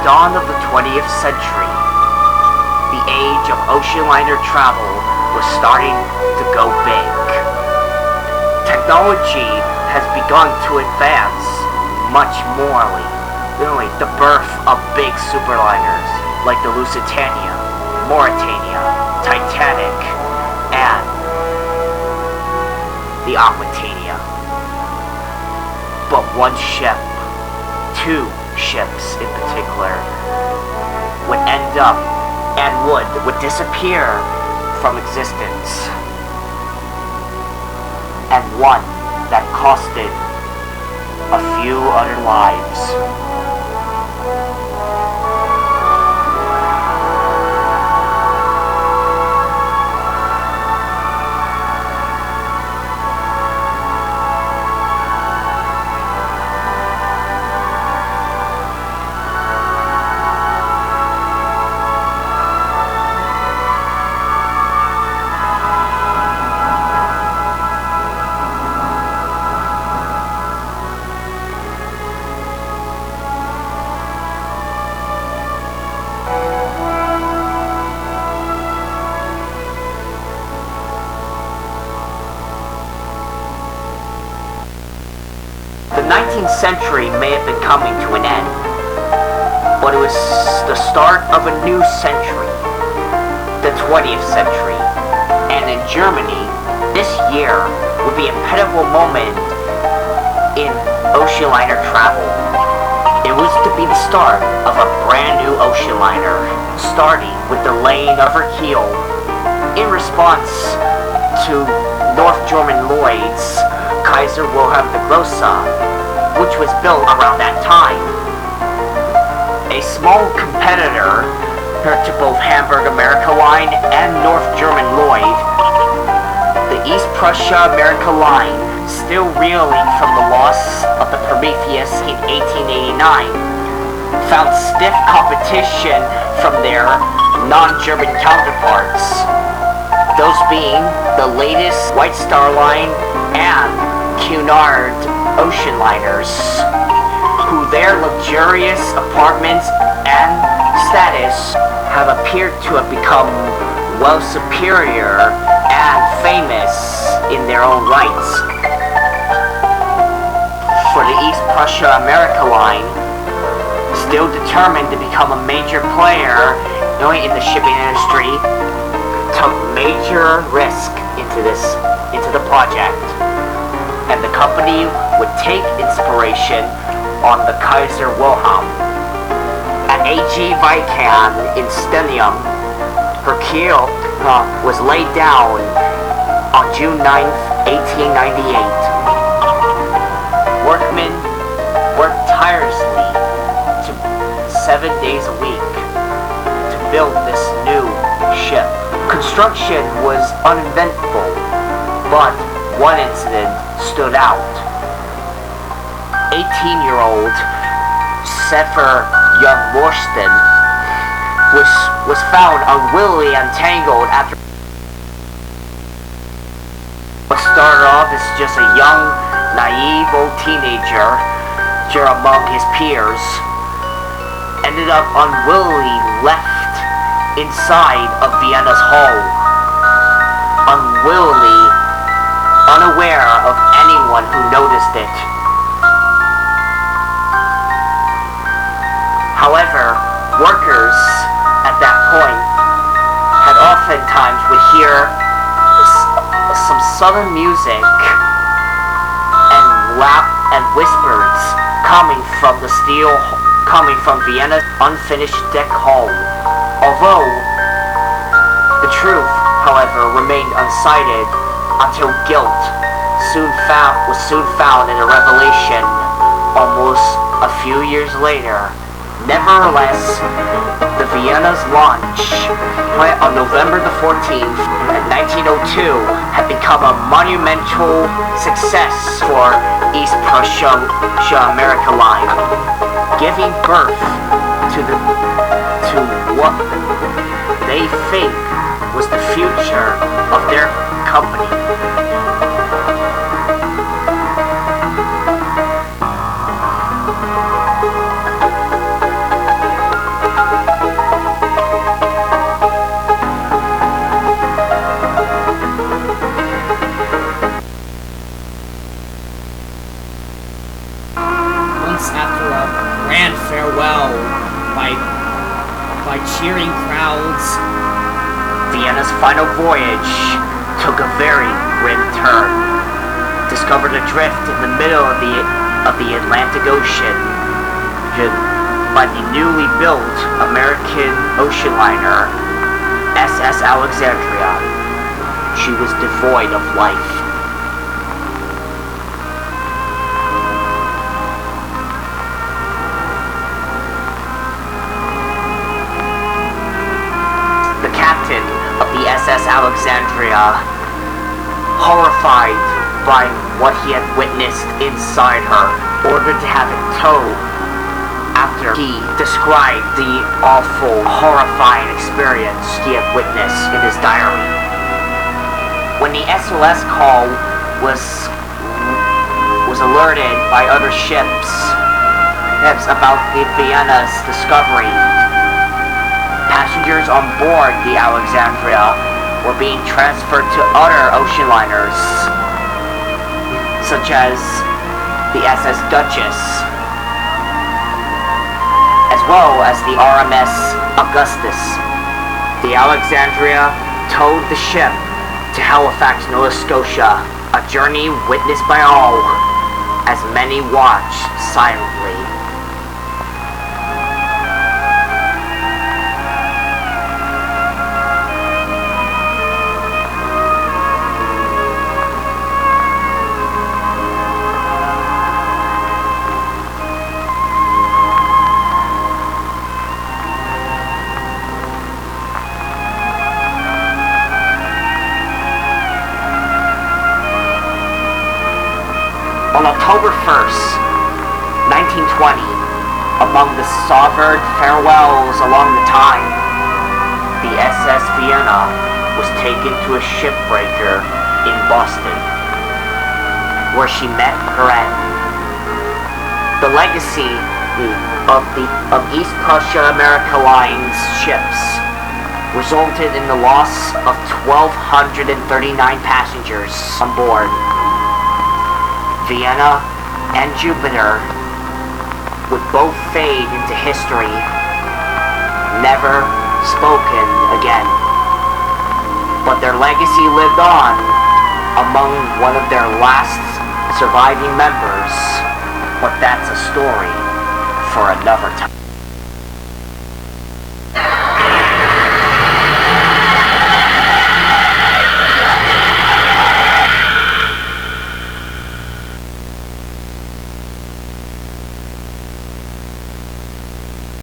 dawn of the 20th century, the age of ocean liner travel was starting to go big. Technology has begun to advance much morely. Really, the birth of big superliners like the Lusitania, Mauretania, Titanic, and the Aquitania. But one ship, two ships in particular, would end up and would disappear from existence. And one that costed a few other lives. The 19th century may have been coming to an end, but it was the start of a new century, the 20th century. And in Germany, this year would be a pivotal moment in ocean liner travel. It was to be the start of a brand new ocean liner, starting with the laying of her keel in response to North German Lloyd's Kaiser Wilhelm the Grosse, which was built around that time. A small competitor to both Hamburg America Line and North German Lloyd, the East Prussia America Line, still reeling from the loss of the Prometheus in 1889, found stiff competition from their non-German counterparts, those being the latest White Star Line and Cunard ocean liners, who their luxurious apartments and status have appeared to have become well superior and famous in their own rights. For the East Prussia America Line, still determined to become a major player in the shipping industry, took major risk into the project. And the company would take inspiration on the Kaiser Wilhelm. At AG Vikan in Stenium, her keel was laid down on June 9th, 1898. Workmen worked tirelessly 7 days a week to build this new ship. Construction was uneventful, but one incident stood out. 18-year-old Sefer Young Morsten was found unwillingly entangled after what started off as just a young, naive old teenager among his peers, ended up unwillingly left inside of Vienna's hull, unaware of anyone who noticed it. However, workers at that point had oftentimes would hear some southern music and and whispers coming from Vienna's unfinished deck hull. Although the truth, however, remained unsighted until guilt was soon found in a revelation almost a few years later. Nevertheless, the Vienna's launch on November the 14th, 1902, had become a monumental success for East Prussia America Line, giving birth to what they think was the future of their company. after a grand farewell by cheering crowds. Vienna's final voyage took a very grim turn. Discovered adrift in the middle of the Atlantic Ocean by the newly built American ocean liner SS Alexandria. She was devoid of life. The captain of the SS Alexandria, horrified by what he had witnessed inside her, ordered to have it towed after he described the awful, horrifying experience he had witnessed in his diary. When the SOS call was alerted by other ships about the Vienna's discovery, passengers on board the Alexandria were being transferred to other ocean liners, such as the SS Duchess, as well as the RMS Augustus. The Alexandria towed the ship to Halifax, Nova Scotia, a journey witnessed by all, as many watched silently. On October 1st, 1920, among the sovereign farewells along the Tyne, the SS Vienna was taken to a shipbreaker in Boston, where she met her end. The legacy of East Prussia America Line's ships resulted in the loss of 1,239 passengers on board. Vienna and Jupiter would both fade into history, never spoken again. But their legacy lived on among one of their last surviving members. But that's a story for another time.